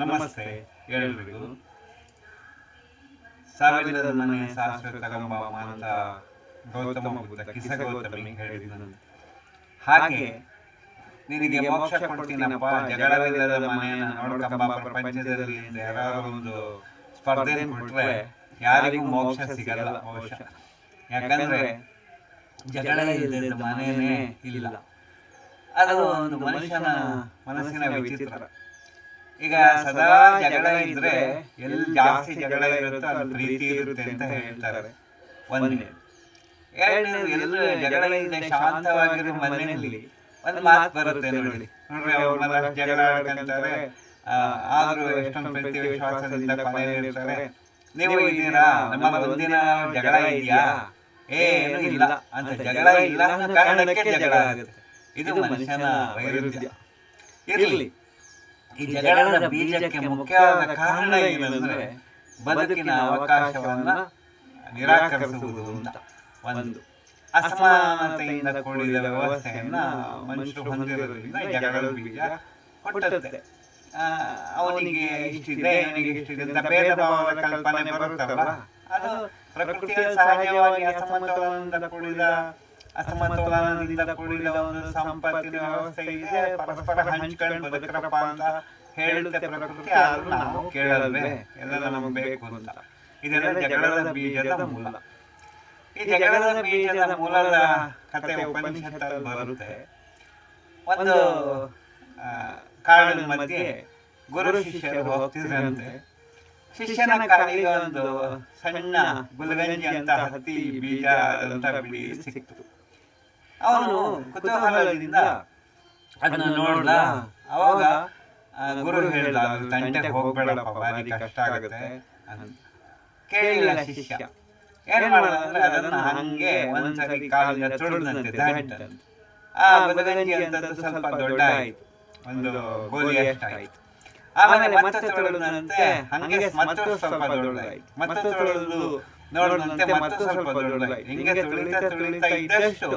ನಮಸ್ತೆ ಎಲ್ರಿಗೂ. ಸಾವಿರದ ಮನೆ ಶಾಸ್ತ್ರ ತಗೊಂಬಮ್ಮ ಅಂತ ಗೌತಮ ಬುದ್ಧ ಕಿಸ ಗೌತಮಿ ಹೇಳಿದಂತೆ, ಹಾಗೆ ನಿನಗೆ ಮೋಕ್ಷ ಕೊಡ್ತೀನಪ್ಪ, ಜಗಳವಿಲ್ಲದ ಮನೆಯನ್ನು ನೋಡ್ಕೊಂಬ ಪ್ರಪಂಚದಲ್ಲಿ ಅಂತ ಯಾರು ಒಂದು ಸ್ಪರ್ಧೆ ಕೊಟ್ರೆ ಯಾರಿಗೂ ಮೋಕ್ಷ ಸಿಗಲ್ಲ ಬಹುಶಃ. ಯಾಕಂದ್ರೆ ಜಗಳ ಇಲ್ಲದ ಮನೆಯೇ ಇಲ್ಲ. ಅದು ಒಂದು ಮನುಷ್ಯನ ಮನಸ್ಸಿನ ವಿಚಿತ್ರ. ಈಗ ಸದಾ ಜಗಳ ಇದ್ರೆ ಎಲ್ಲಿ ಜಾಸ್ತಿ ಜಗಳ ಇರುತ್ತೋ ಅಲ್ಲಿ ಪ್ರೀತಿ ಇರುತ್ತೆ ಅಂತ ಹೇಳ್ತಾರೆ. ಒಂದೇ ಎರಡನೇದು, ಎಲ್ಲೂ ಜಗಳ ಇಲ್ಲದೆ ಶಾಂತವಾಗಿರೋ ಮನೆಯಲ್ಲಿ ಒಂದು ಮಾತು ಬರುತ್ತೆ ನೋಡ್ರಿ, ಅವ್ರನ್ನೆಲ್ಲ ಜಗಳ ಆಡ್ಕೊಂತಾರೆ, ಆದ್ರೂ ಎಷ್ಟೊಂದು ಪ್ರೀತಿ ವಿಶ್ವಾಸದಿಂದ ಕೊನೆಯಲ್ಲಿರ್ತಾರೆ. ನೀವು ಇದ್ದೀರಾ, ನಮ್ಮ ಒಂದಿನ ಜಗಳ ಇದೆಯಾ? ಏನು ಇಲ್ಲ ಅಂತ. ಜಗಳ ಇಲ್ಲ ಅನ್ನೋ ಕಾರಣಕ್ಕೆ ಜಗಳ ಆಗುತ್ತೆ. ಇದು ಮನುಷ್ಯನ ವೈರುಧ್ಯ. ಇರಲಿ, ಈ ಜಗಳದ ಬೀಜಕ್ಕೆ ಮುಖ್ಯವಾದ ಕಾರಣ ಏನಂದ್ರೆ ಬದುಕಿನ ಅವಕಾಶವನ್ನ ನಿರಾಕರಿಸುವುದು ಅಂತ. ಒಂದು ಅಸಮಾನತೆಯಿಂದ ಕೂಡಿದ ವ್ಯವಸ್ಥೆಯನ್ನ ಮನುಷ್ಯರು ಹೊಂದಿರೋದ್ರಿಂದ ಜಗಳದ ಬೀಜ ಹುಟ್ಟುತ್ತೆ. ಅವನಿಗೆ ಇಷ್ಟಿದೆ, ಅವನಿಗೆ ಇಷ್ಟಿದೆ ಅಂತ ಭೇದ ಭಾವದ ಕಲ್ಪನೆ ಬರುತ್ತಲ್ಲ, ಅದು ಪ್ರಕೃತಿಯ ಸಹಜವಾಗಿ ಅಸಮತೋಲನದಿಂದ ಕೂಡಿದ ಒಂದು ಸಂಪತ್ತಿನ ವ್ಯವಸ್ಥೆ ಇದೆ. ಪರಸ್ಪರ ಹಂಚ್ಕೊಂಡು ಬದುಕರಪ್ಪ ಅಂತ ಹೇಳುತ್ತೆ ಪ್ರಕೃತಿ. ಆದ್ರೂ ನಾವು ಕೇಳಲ್ವೇ, ಎಲ್ಲ ನಮಗೆ ಬೇಕು ಅಂತ. ಇದೆಲ್ಲ ಜಗಳದ ಬೀಜದ ಮೂಲ. ಈ ಜಗಳದ ಬೀಜದ ಮೂಲದ ಕಥೆ ಉಪನಿಷತ್ತಲ್ಲಿ ಬರುತ್ತೆ. ಒಂದು ಕಾಡಿನ ಮಧ್ಯೆ ಗುರು ಶಿಷ್ಯರು ಹೋಗ್ತಿದ್ರಂತೆ. ಶಿಷ್ಯನ ಕಾಲಿಗೆ ಒಂದು ಸಣ್ಣ ಗುಲಗಂಜಿ ಅಂತ ಹತ್ತಿ ಬೀಜ ಅಂತ ಬಿಡಿ ಸಿಕ್ತು. ಅವನು ಕುತೂಹಲದಿಂದ ಅದನ್ನ ನೋಡ್ದ. ಅವಾಗ ಗುರು ಹೇಳ್ದ, ತಂಟೆಗೆ ಹೋಗ್ಬೇಡಪ್ಪ, ಭಾರಿ ಕಷ್ಟ ಆಗುತ್ತೆ ಅಂತ. ಕೇಳಿಲ್ಲ ಶಿಷ್ಯ. ಏನ್ ಮಾಡೋದಂದ್ರೆ ಅದನ್ನ ಹಂಗೆ ಒಂದ್ಸರಿ ಕಾಲಿಂದ ತುಳಿದಂತೆ ದಂಟ. ಆ ಗುಲಗಂಜಿ ಅಂತದ್ದು ಸ್ವಲ್ಪ ದೊಡ್ಡ ಆಯ್ತು, ಒಂದು ಗೋಲಿ ಅಷ್ಟಾಯ್ತು. ಆಮೇಲೆ ಮತ್ತೆ ತೊಳೆದಂತೆ ಹಂಗೆ ಮತ್ತೆ ಸ್ವಲ್ಪ ದೊಡ್ಡದಾಯ್ತು, ಮತ್ತೆ ತೊಳೆದು ನೋಡಿದಂತೆ ಮತ್ತೆ ಸ್ವಲ್ಪ ದೊಡ್ಡದಾಯ್ತು. ಹಿಂಗೆ ತುಳಿತಾ ಇದ್ದಷ್ಟು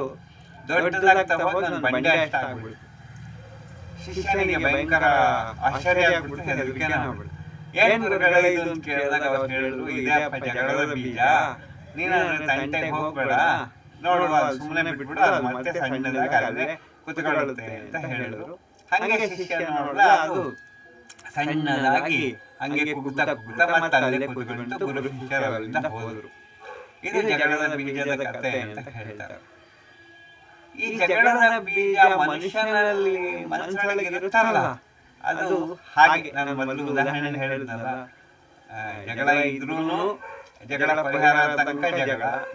ದೊಡ್ಡದಾಗ್ತಾ ಹೋಗಿ ನನ್ನ ಬಂಡೆ ಅಷ್ಟ ಆಗ್ಬಿಡ್ತು. ಶಿಷ್ಯನಿಗೆ ಭಯಂಕರ ಆಶ್ಚರ್ಯ ಆಗ್ಬಿಡ್ತು, ಹೆದರಿಕೆನ ಆಗ್ಬಿಡ್ತು. ಏನ್ ಗುರುಗಳೇ ಇದು ಅಂತ ಕೇಳಿದಾಗ ಅವ್ರು ಹೇಳಿದ್ರು, ಇದೇ ಅಪ್ಪ ಜಗಳದ ಬೀಜ, ನೀನು ತಂಟೆಗೆ ಹೋಗ್ಬೇಡ, ನೋಡುವ ಸುಮ್ಮನೆ ಬಿಟ್ಬಿಡು, ಅದು ಮತ್ತೆ ಸಣ್ಣದಾಗ ಅಲ್ಲೇ ಕುತ್ಕೊಳ್ಳುತ್ತೆ ಅಂತ ಹೇಳಿದ್ರು. ಹಂಗೆ ಶಿಷ್ಯ ನೋಡ್ದ, ಅದು ಸಣ್ಣದಾಗಿ ಹಂಗೆ ಕುಗ್ಗುತ್ತಾ ಮತ್ತೆ ಅಲ್ಲೇ ಕೂತ್ಕೊಂಡು ಗುರು ಶಿಷ್ಯರಿಂದ ಹೋದ್ರು. ಇದು ಜಗಳದ ಬೀಜದ ಕಥೆ ಅಂತ ಹೇಳ್ತಾರೆ. ಈ ಜಗಳದ ಬೀಜ ಮನುಷ್ಯನಲ್ಲಿ ಇರುತ್ತಲ್ಲ, ಅದು ಹಾಗೆ ನಾನು ಮೊದಲು ಉದಾಹರಣೆ ಹೇಳಿದ್ನಲ್ಲ, ಜಗಳ ಇದ್ರೂನು ಜಗಳ ಪರಿಹಾರ ತನಕ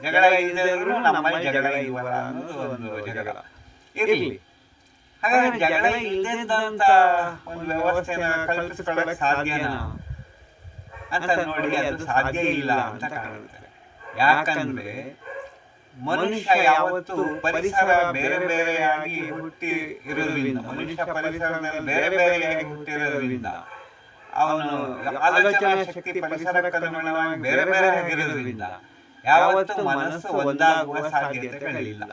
ಜಗಳ ಇಲ್ಲದಿದ್ರು ನಮ್ಮಲ್ಲಿ ಜಗಳ ಇವಲ್ಲ ಅನ್ನೋದು ಒಂದು ಜಗಳ. ಇರಲಿ, ಹಾಗಾದ್ರೆ ಜಗಳ ಇಲ್ಲದಂತ ಒಂದು ವ್ಯವಸ್ಥೆನ ಕಲ್ಪಿಸಿಕೊಳ್ಳಕ್ಕೆ ಸಾಧ್ಯನಾ ಅಂತ ನೋಡಿ, ಅದು ಸಾಧ್ಯ ಇಲ್ಲ ಅಂತ ಕಾಣುತ್ತೆ. ಯಾಕಂದ್ರೆ ಮನುಷ್ಯ ಯಾವತ್ತು ಪರಿಸರ ಬೇರೆ ಬೇರೆಯಾಗಿ ಹುಟ್ಟಿ ಇರೋದ್ರಿಂದ, ಮನುಷ್ಯ ಪರಿಸರದಲ್ಲಿ ಬೇರೆ ಬೇರೆಯಾಗಿ ಹುಟ್ಟಿರೋದ್ರಿಂದ ಅವನು ಆಲೋಚನಾ ಶಕ್ತಿ ಪರಿಸರಕ್ಕನುಗುಣವಾಗಿ ಬೇರೆ ಬೇರೆ ಆಗಿರೋದ್ರಿಂದ ಯಾವತ್ತು ಮನಸ್ಸು ಒಂದಾಗುವ ಸಾಧ್ಯತೆಗಳಿಲ್ಲ.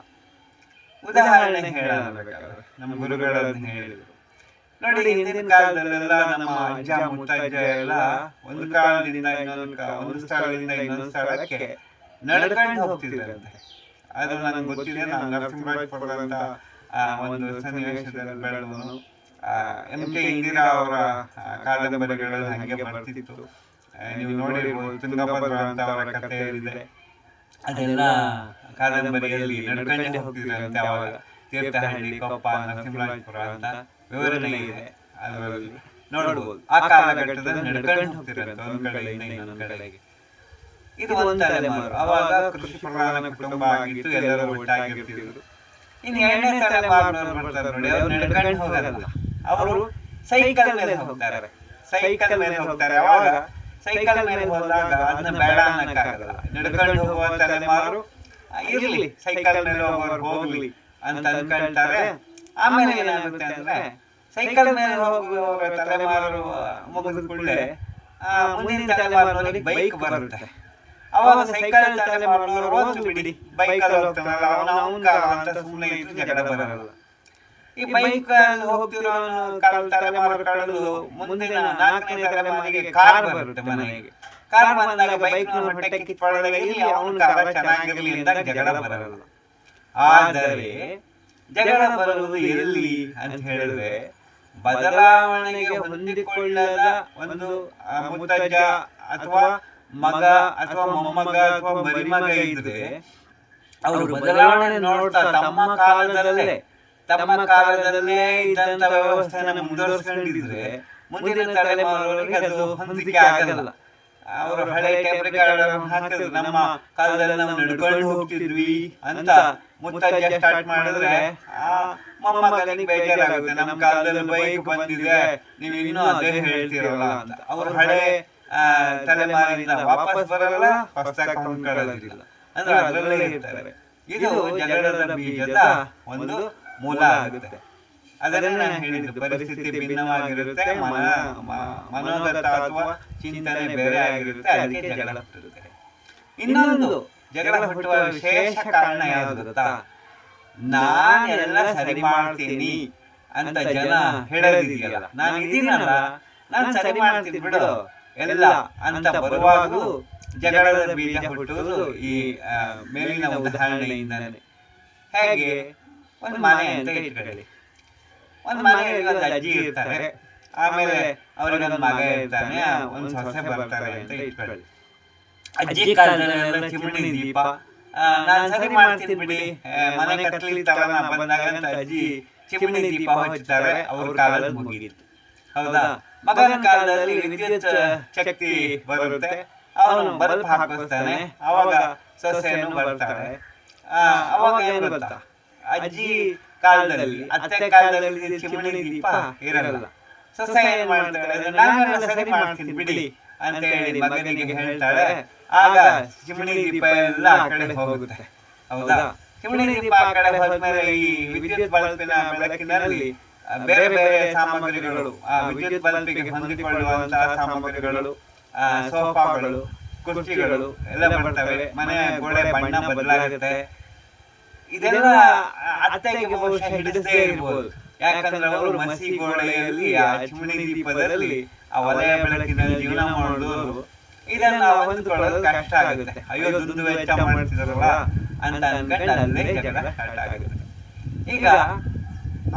ಉದಾಹರಣೆ ಹೇಳಬೇಕಾದ್ರೆ ನಮ್ಮ ಗುರುಗಳನ್ನು ಹೇಳಿದ್ರು ನೋಡಿ, ಹಿಂದಿನ ಕಾಲದಲ್ಲೆಲ್ಲ ನಮ್ಮ ಅಜ್ಜ ಮುತ್ತಜ್ಜ ಎಲ್ಲ ಒಂದು ಕಾಲದಿಂದ ಒಂದು ಸ್ಥಳದಿಂದ ಇನ್ನೊಂದು ಸ್ಥಳಕ್ಕೆ ನಡ್ಕೊಂಡು ಹೋಗ್ತಿದ್ರಂತೆ. ಅದು ನನಗೆ ಗೊತ್ತಿದೆ. ನಾನು ನರಸಿಂಹರಾಜಪುರದಂತ ಒಂದು ಸನ್ನಿವೇಶದಲ್ಲಿ ಬೆಳೆದವನು. ಎಂ.ಕೆ. ಇಂದಿರಾ ಅವರ ಕಾದಂಬರಿಗಳಲ್ಲಿ ಹಂಗೆ ಬರ್ತಿತ್ತು, ನೀವು ನೋಡಿರ್ಬೋದು. ತುಂಗಭದ್ರ ಅಂತ ಅವರ ಕಥೆಯಲ್ಲಿದೆ. ಅದೆಲ್ಲ ಕಾದಂಬರಿಯಲ್ಲಿ ನಡ್ಕೊಂಡೇ ಹೋಗ್ತಿದ್ರಂತೆ. ಅವಾಗ ತೀರ್ಥಹಳ್ಳಿ, ಕೊಪ್ಪ, ನರಸಿಂಹರಾಜಪುರ ಅಂತ ವಿವರಣೆ ಇದೆ, ಅದರಲ್ಲಿ ನೋಡ್ಬೋದು. ಆ ಕಾಲಘಟ್ಟದಲ್ಲಿ ನಡ್ಕೊಂಡು ಹೋಗ್ತಿರಂತೆ ಒಂದ್ ಕಡೆಯಿಂದ ಇನ್ನೊಂದು ಕಡೆಗೆ. ಇದು ಒಂದು ತಲೆಮಾರು. ಅವಾಗ ಕೃಷಿ ಪ್ರಧಾನ ಕುಟುಂಬ ಆಗಿತ್ತು, ಎಲ್ಲರೂ ಒಟ್ಟಾಗಿರ್ತಿದ್ರು. ಇನ್ನು ಎರಡನೇ ತಲೆಮಾರಿನವ್ರು ಬರ್ತಾರೆ ನೋಡಿ, ಅವ್ರು ನಡ್ಕೊಂಡು ಹೋಗಲ್ಲ, ಅವರು ಸೈಕಲ್ ಮೇಲೆ ಹೋಗ್ತಾರೆ. ಅವಾಗ ಸೈಕಲ್ ಮೇಲೆ ಹೋದಾಗ ಅದನ್ನ ಬೇಡ ಅನ್ನಕ್ಕಾಗಲ್ಲ. ನಡ್ಕೊಂಡು ಹೋಗುವ ತಲೆಮಾರು ಇರ್ಲಿ, ಸೈಕಲ್ ಮೇಲೆ ಹೋಗೋರು ಹೋಗ್ಲಿ ಅಂತ ಅನ್ಕೊಳ್ತಾರೆ. ಆಮೇಲೆ ಏನಾಗುತ್ತೆ ಅಂದ್ರೆ, ಸೈಕಲ್ ಮೇಲೆ ಹೋಗುವ ತಲೆಮಾರು ಮುಗಿದ ಕೂಡಲೇ ಮುಂದಿನ ತಲೆಮಾರಿನವರಿಗೆ ಬೈಕ್ ಬರುತ್ತೆ. ಅವಾಗ ಸೈಕಲ್ ತಲೆಮಾರಿನವರು ಹೋಗ್ಲಿ ಬಿಡಿ, ಬೈಕಲ್ಲಿ ಹೋಗ್ತಾನಲ್ಲ ಅವನ ಕಾಲ ಅಂತ ಸುಮ್ಮನೆ ಇದ್ದು ಜಗಳ ಬರಲ್ಲ. ಈ ಬೈಕ್ ಹೋಗ್ತಿರೋ ತಲೆಮಾರುಗಳು ಮುಂದಿನ 4ನೇ ತಲೆಮಾರಿಗೆ ಕಾರ್ ಬರುತ್ತೆ ಮನೆಗೆ. ಕಾರ್ ಬಂದಾಗ ಬೈಕ್ ಹೊಟ್ಟೆ ಕಿತ್ಕೊಳ್ಳೋದಾಗ ಇಲ್ಲಿ ಅವನ ಕಾರ ಚೆನ್ನಾಗಿರ್ಲಿ ಅಂತ ಜಗಳ ಬರಲ್ಲ. ಆದರೆ ಜಗಳ ಬರುವುದು ಎಲ್ಲಿ ಅಂತ ಹೇಳಿದ್ರೆ, ಬದಲಾವಣೆಗೆ ಹೊಂದಿಕೊಳ್ಳದ ಒಂದು ಮುತ್ತಜ್ಜ ಅಥವಾ ಮಗ ಅಥವಾ ಮೊಮ್ಮಗ ಅಥವಾ ಮರಿಮಗ ಇದ್ರೆ ಅವರು ಬದಲಾವಣೆ ನೋಡ್ತಾ ತಮ್ಮ ಕಾಲದಲ್ಲೇ ಇದ್ದಂತ ವ್ಯವಸ್ಥೆನ ಮುಂದುವರಿಸ್ಕೊಂಡಿದ್ರೆ ಮುಂದಿನ ತಲೆಮಾರಿಗೆ ಅದು ಹೊಂದಿಕೆ ಆಗಲ್ಲ. ಅವರು ಹಳೆ ಟೇಪ್ ರೆಕಾರ್ಡರ್ ಹಾಕಿದ್ರು, ನಮ್ಮ ಕಾಲದಲ್ಲಿ ನಾವು ನಡ್ಕೊಂಡು ಹೋಗ್ತಿದ್ವಿ ಅಂತ ಮುತ್ತಜ್ಜ ಸ್ಟಾರ್ಟ್ ಮಾಡಿದ್ರೆ ಮೊಮ್ಮಗನಿಗೆ ಬೇಜಾರಾಗುತ್ತೆ, ನಮ್ಮ ಕಾಲದಲ್ಲಿ ಬೈಕ್ ಬಂದಿದೆ ನೀವು ಇನ್ನೂ ಅದೇ ಹೇಳ್ತಿರಲ್ಲ ಅಂತ. ಅವ್ರು ಹಳೆ ತಲೆಮಾರಿನಿಂದ ವಾಪಸ್ ಬರಲ್ಲ, ಹೊಸದಾಗಿ ಕೊಂಡ್ಕೊಳ್ಳೋದಿಲ್ಲ, ಅಂದ್ರೆ ಅದರಲ್ಲೇ ಇರ್ತಾರೆ. ಇದು ಜಗಳದ ಬೀಜದ ಒಂದು ಮೂಲ ಆಗುತ್ತೆ. ಅದನ್ನೇ ನಾನು ಹೇಳಿದ್ದು, ಪರಿಸ್ಥಿತಿ ಭಿನ್ನವಾಗಿರುತ್ತೆ, ಮನೋಗತ ಅಥವಾ ಚಿಂತನೆ ಬೇರೆ ಆಗಿರುತ್ತೆ, ಅದಕ್ಕೆ ಜಗಳ ಹುಟ್ಟುತ್ತೆ. ಇನ್ನೊಂದು ಜಗಳ ಹುಟ್ಟುವ ವಿಶೇಷ ಕಾರಣ ಯಾವುದು ಗೊತ್ತಾ? ನಾನೆಲ್ಲ ಸರಿ ಮಾಡ್ತೀನಿ ಅಂತ ಜನ ಹೇಳೋದಿದೆಯಲ್ಲ, ನಾನು ಇದೀನಲ್ಲ, ನಾನು ಸರಿ ಮಾಡ್ತೀನಿ ಬಿಡು ಎಲ್ಲ ಅಂತ ಬರುವಾಗೂ ಜಗಳದ ಬೀಜ ಹುಟ್ಟುವುದು ಈ ಮೇಲಿನ ಉದಾಹರಣೆಯಿಂದಲೇ. ಹೇಗೆ? ಒಂದು ಮನೆ ಅಂತ ಇಟ್ಕೊಳ್ಳಿ. ಒಂದು ಮನೆಯಲ್ಲಿ ಒಂದು ಅಜ್ಜಿ ಇರ್ತಾರೆ, ಆಮೇಲೆ ಅವ್ರಿಗೊಂದು ಮಗ ಇರ್ತಾನೆ, ಒಂದು ಸೊಸೆ ಬರ್ತಾರೆ ಅಂತ ಇಟ್ಕೊಳ್ಳಿ. ಅಜ್ಜಿ ಕಾಲದಲ್ಲೆಲ್ಲ ಚಿಮಣಿ ದೀಪ, ನಾನು ಸರಿ ಮಾಡ್ತೀನಿ ಬಿಡಿ, ಮನೆ ಕಟ್ಲಿ ತವನ ಬಂದಾಗ ಅಂತ ಅಜ್ಜಿ ಚಿಮಣಿ ದೀಪ ಹಚ್ಚುತ್ತಾರೆ. ಅವ್ರ ಕಾಲದ ಮುಗಿದಿತ್ತು, ಹೌದಾ? ಮಗನ ಕಾಲದಲ್ಲಿ ವಿದ್ಯುತ್ ಶಕ್ತಿ ಬರುತ್ತೆ, ಅವನು ಬಲ್ಬ್ ಹಾಕಿಸ್ತಾನೆ, ಅವಾಗ ಸೊಸೆಯನ್ನು ಬರ್ತಾರೆ. ಅವಾಗ ಏನು ಗೊತ್ತಾ, ಅಜ್ಜಿ ಕಾಲದಲ್ಲಿ ಅತ್ತೆ ಕಾಲದಲ್ಲಿ ಚಿಮಣಿ ದೀಪ ಇರಲ್ಲ. ಸೊಸೆ ಏನ್ ಮಾಡ್ತಾಳೆ, ನಾನೆಲ್ಲ ಸರಿ ಮಾಡ್ತೀನಿ ಬಿಡಿ ಅಂತ ಹೇಳಿ ಮಗನಿಗೆ ಹೇಳ್ತಾಳೆ. ಆಗ ಚಿಮಣಿ ದೀಪ ಎಲ್ಲ ಆ ಕಡೆ ಹೋಗುತ್ತೆ, ಹೌದಾ? ಚಿಮಣಿ ದೀಪ ಆ ಕಡೆ ಹೋದ್ಮೇಲೆ ಈ ವಿದ್ಯುತ್ ಬಲ್ಪಿನ ಬೆಳಕಿನಲ್ಲಿ ಬೇರೆ ಬೇರೆ ಸಾಮಗ್ರಿಗಳು, ವಿದ್ಯುತ್ ಬಲ್ಪಿಗೆ ಹೊಂದಿಕೊಳ್ಳುವಂತಹ ಸಾಮಗ್ರಿಗಳು, ಸೋಫಾಗಳು, ಕುರ್ಚಿಗಳು ಎಲ್ಲ ಬರ್ತವೆ. ಮನೆ ಗೋಡೆ ಬಣ್ಣ ಬದಲಾಗುತ್ತೆ. ಇದೆಲ್ಲ ಅತ್ತೆಗೆ ಬಹುಶಃ ಹಿಡಿಸದೇ ಇರ್ಬೋದು, ಯಾಕಂದ್ರೆ ಅವರು ಮಸಿ ಗೋಡೆಯಲ್ಲಿ ಆ ಚಿಮಣಿ ದೀಪದಲ್ಲಿ ಆ ವಲಯ ಬೆಳಕಿನಲ್ಲಿ ಜೀವನ ಮಾಡೋರು. ಇದನ್ನ ಹೊಂದ್ಕೊಳ್ಳೋದು ಕಷ್ಟ ಆಗುತ್ತೆ. ಅಯ್ಯೋ ದುಡ್ಡು ವೆಚ್ಚ ಮಾಡ್ತಿದಾರಲ್ಲ ಅಂತ ಅನ್ಕೊಂಡು ಅಲ್ಲೇ ಜಗಳ ಸ್ಟಾರ್ಟ್ ಆಗುತ್ತೆ. ಈಗ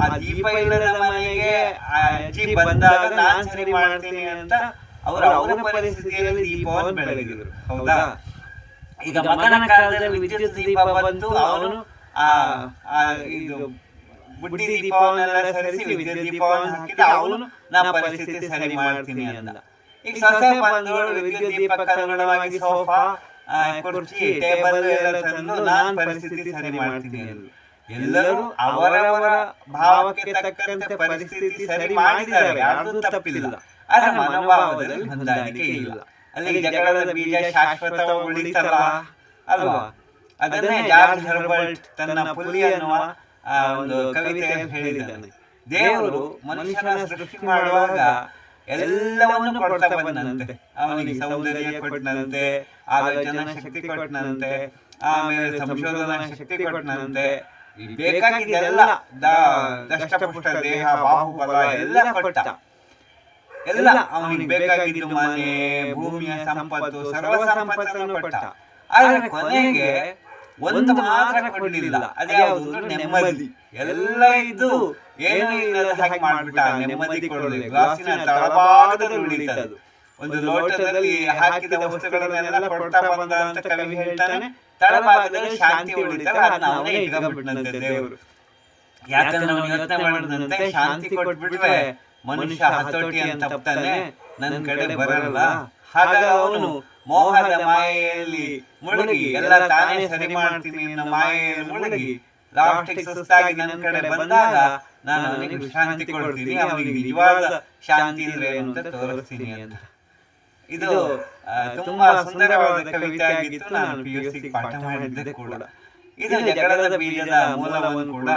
ಆ ದೀಪ ಇಲ್ಲದ ಮನೆಗೆ ಆ ಅಜ್ಜಿ ಬಂದಾಗ ನಾನ್ ಸರಿ ಮಾಡ್ತೀನಿ ಅಂತ ಅವರ ಪರಿಸ್ಥಿತಿಯಲ್ಲಿ ದೀಪವನ್ನು ಬೆಳಗಿದ್ರು, ಹೌದಾ? ಈಗ ಮಗನ ಕಾಲದಲ್ಲಿ ವಿದ್ಯುತ್ ದೀಪ ಬಂತು, ಅವನು ಇದು ಬುಡ್ಡಿ ದೀಪವನ್ನೆಲ್ಲ ಸರಿಸಿ ವಿದ್ಯುತ್ ದೀಪವನ್ನು ಹಾಕಿದ, ಅವನು ನಾ ಪರಿಸ್ಥಿತಿ ಸರಿ ಮಾಡ್ತೀನಿ ಅಂದ. ಈಗ ಸೊಸೆ ಬಂದವಳು ವಿದ್ಯುತ್ ದೀಪಕ್ಕೆ ಅನುಗುಣವಾಗಿ ಸೋಫಾ, ಕುರ್ಚಿ, ಟೇಬಲ್ ಎಲ್ಲ ತಂದು ನಾನ್ ಪರಿಸ್ಥಿತಿ ಸರಿ ಮಾಡ್ತೀನಿ ಅಂದ್ರು. ಎಲ್ಲರೂ ಅವರವರ ಭಾವಕ್ಕೆ ತಕ್ಕಂತೆ ಪರಿಸ್ಥಿತಿ ಸರಿ ಮಾಡಿದ್ದಾರೆ, ಯಾರ್ದು ತಪ್ಪಿಲ್ಲ. ಆದ್ರೆ ಮನೋಭಾವದಲ್ಲಿ ಹೊಂದಾಣಿಕೆ ಇಲ್ಲ. ಅಲ್ಲಿ ಜಗಳದ ಬೀಜ ಶಾಶ್ವತ ಉಳಿತಲ್ಲ ಅಲ್ವಾ? ಅದನ್ನೇ ಜಾರ್ಜ್ ಹರ್ಬರ್ಟ್ ತನ್ನ ಪುಲಿ ಅನ್ನುವ ಒಂದು ಕವಿತೆಯಲ್ಲಿ ಹೇಳಿದ್ದಾನೆ. ದೇವರು ಮನುಷ್ಯನ ಸೃಷ್ಟಿ ಮಾಡುವಾಗ ಎಲ್ಲವನ್ನು ಕೊಡ್ತಾ ಬಂದಂತೆ, ಅವನಿಗೆ ಸೌಂದರ್ಯ ಕೊಟ್ಟನಂತೆ, ಆಲೋಚನಾ ಶಕ್ತಿ ಕೊಟ್ಟನಂತೆ, ಆಮೇಲೆ ಸಂಶೋಧನಾ ಶಕ್ತಿ ಕೊಟ್ಟನಂತೆ, ಬೇಕಾಗಿದ್ದೆಲ್ಲ ದಷ್ಟಪುಷ್ಟ ದೇಹ, ಬಾಹುಬಲ ಎಲ್ಲ ಕೊಟ್ಟ. ಎಲ್ಲ ಅವನಿಗೆ ಬೇಕಾಗಿದ್ದು ಮನೆ, ಭೂಮಿಯ ಸಂಪತ್ತು, ಸರ್ವ ಸಂಪತ್ತನ್ನು ಕೊಟ್ಟ. ಆದ್ರೆ ಕೊನೆಗೆ ಒಂದು ಮಾತ್ರ ಕೊಡಲಿಲ್ಲ, ಅದ್ಯಾವುದು? ನೆಮ್ಮದಿ. ಎಲ್ಲ ಇದ್ದು ಏನೂ ಇಲ್ಲದ ಹಾಗೆ ಮಾಡ್ಬಿಟ್ಟ. ನೆಮ್ಮದಿ ಕೊಡಲಿಲ್ಲ. ಗ್ಲಾಸಿನ ತಳಭಾಗದಲ್ಲಿ ಉಳಿತದ್ದು, ಒಂದು ಲೋಟದಲ್ಲಿ ಹಾಕಿದ ವಸ್ತುಗಳನ್ನೆಲ್ಲ ಕೊಡ್ತಾ ಬಂದ ಅಂತ ಕವಿ ಹೇಳ್ತಾನೆ. ತಳಭಾಗದಲ್ಲಿ ಶಾಂತಿ ಉಳಿತಾರೆ, ಅದನ್ನ ಅವನೇ ಇಟ್ಕೊಂಡ್ಬಿಟ್ಟಂತೆ ದೇವರು. ಯಾಕಂದ್ರೆ ಅವನು ಯೋಚನೆ ಮಾಡಿದಂತೆ, ಶಾಂತಿ ಕೊಟ್ಬಿಟ್ರೆ ಮನುಷ್ಯ ಹತೋಟಿ ಅಂತ ತಪ್ತಾನೆ, ನನ್ನ ಕಡೆ ಬರಲ್ಲ. ಹಾಗಾಗಿ ಅವನು ಮೋಹದ ಮಾಯೆಯಲ್ಲಿ ಮುಳುಗಿ ಎಲ್ಲ ತಾನೇ ಸರಿ ಮಾಡ್ತೀನಿ ಅನ್ನೋ ಮಾಯೆಯಲ್ಲಿ ಮುಳುಗಿ ಲಾಸ್ಟಿಗೆ ಸುಸ್ತಾಗಿ ನನ್ನ ಕಡೆ ಬಂದಾಗ ನಾನು ಅವನಿಗೆ ವಿಶ್ರಾಂತಿ ಕೊಡ್ತೀನಿ, ಅವನಿಗೆ ನಿಜವಾದ ಶಾಂತಿ ಅಂದ್ರೆ ಏನು ಅಂತ ತೋರಿಸ್ತೀನಿ ಅಂತ. ಇದು ತುಂಬಾ ಸುಂದರವಾದ ಕವಿತೆ ಆಗಿತ್ತು. ನಾನು PUC ಪಾಠ ಮಾಡಿದ್ದೆ ಕೂಡ. ಇದು ಜಗಳದ ಬೀಜದ ಮೂಲವನ್ನು ಕೂಡ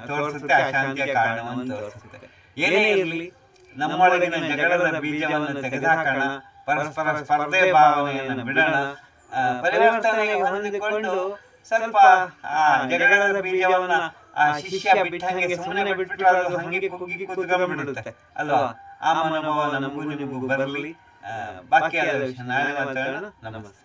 ತೋರಿಸುತ್ತೆ, ಅಶಾಂತಿಯ ಕಾರಣವನ್ನು ತೋರಿಸುತ್ತೆ. ಏನೇ ಇರಲಿ, ನಮ್ಮೊಳಗಿನ ಜಗಳದ ಬೀಜವನ್ನು ತೆಗೆದುಹಾಕೋಣ, ಪರಸ್ಪರ ಸ್ಪರ್ಧೆ ಭಾವನೆಯನ್ನು ಬಿಡೋಣ, ಪರಿವರ್ತನೆಗೆ ಹೊಂದಿಕೊಂಡು ಸ್ವಲ್ಪ ಜಗಳದ ಬೀಜವನ್ನ ಆ ಶಿಷ್ಯ ಬಿಟ್ಟ ಹಂಗೆ ಸುಮ್ಮನೆ ಬಿಟ್ಬಿಟ್ರೆ ಅದು ಹಂಗೆ ಕುಗ್ಗಿ ಕೂತ್ಕೊಂಡ್ಬಿಡುತ್ತೆ ಅಲ್ವಾ. ಆ ಮನೋಭಾವ ನಮಗೂ ನಿಮಗೂ ಬರಲಿ. ಬಾಕಿ ಆದ ವಿಷಯ ನಾಳೆ ಮಾತಾಡೋಣ. ನಮಸ್ತೆ.